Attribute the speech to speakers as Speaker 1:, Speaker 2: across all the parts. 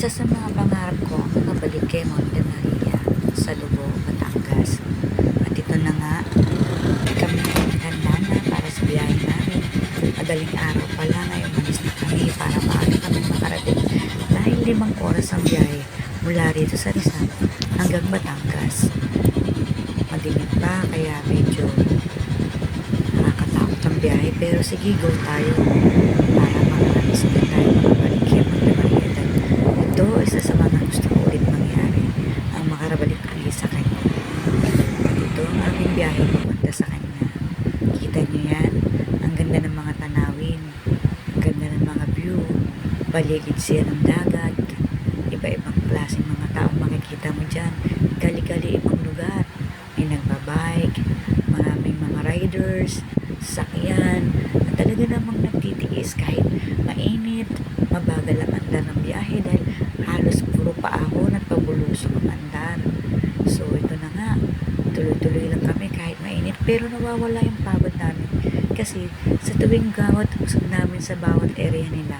Speaker 1: Isa sa mga pangarap ko ang makabalik kay Monte Maria sa Lubao, Batangas. At ito na nga, kami naghanda na para sa biyahe namin. Madaling araw pa lang ay umalis na kami para maaga kami makarating dahil 5 oras ang biyahe mula rito sa Rizal hanggang Batangas. Madilim pa kaya medyo nakakatakot ang biyahe, pero sige, go tayo para makarating na tayo makabalik kay Monte Maria. Ito isa sa mga gusto ko ulit mangyari, ang makarabalik ulit sa kanya. At ito ang aming biyahe pupunta sa kanya. Kita niyo yan, ang ganda ng mga tanawin, ang ganda ng mga view, paligid siya ng dagat, iba-ibang klaseng mga taong makikita mo dyan, gali-gali ibang lugar, may nagbabike, maraming mga riders, sasakyan, at talaga namang nagtitiis kahit mainit, mabagal ang andar ng biyahe dahil halos puro paahon at pabulusok ang andar. So ito na nga, tuloy-tuloy lang kami kahit mainit, pero nawawala yung pagod namin kasi sa tuwing gawat usog namin sa bawat area nila,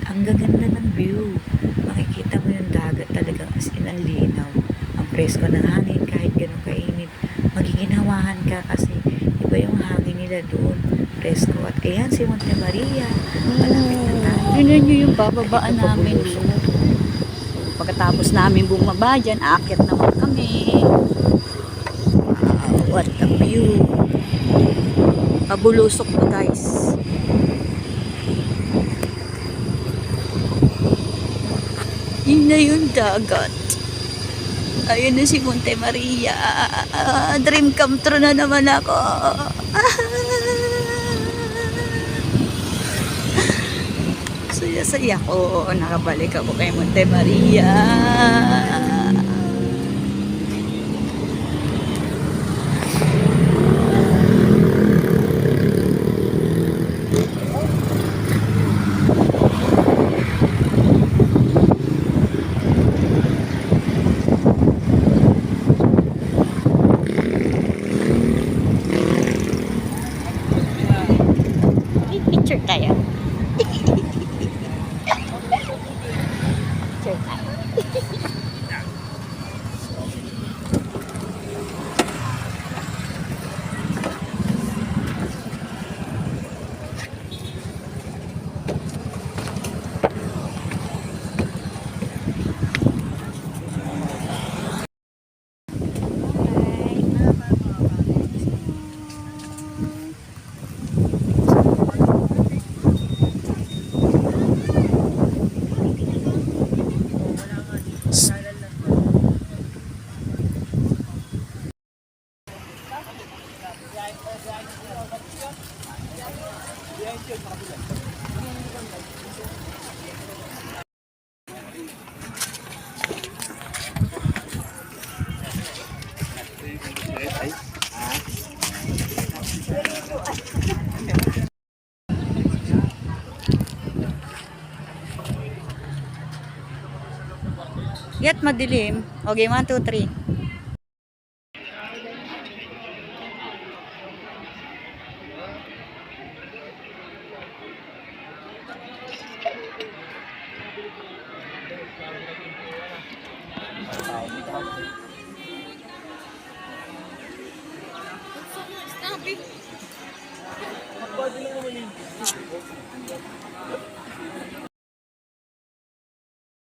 Speaker 1: ang gaganda ng view, makikita mo yung dagat talagang as in ang linaw, ang presko ng hangin kahit ganun kainit, magiginhawahan ka kasi iba yung hangin nila doon, presko. At ayan si Monte Maria, malapit na tayo.
Speaker 2: Yun nyo yung bababaan namin. Pagkatapos namin bumaba dyan, aakyat naman kami.
Speaker 1: Wow, what a view.
Speaker 2: Pabulusok na guys. Yun na yung dagat. Ayun na si Monte Maria. Dream come true na naman ako. Saya-saya ko. Nakabalik ako kay Monte Maria. Picture tayo. Picture tayo. Yat madilim. Okay, 1, 2, 3.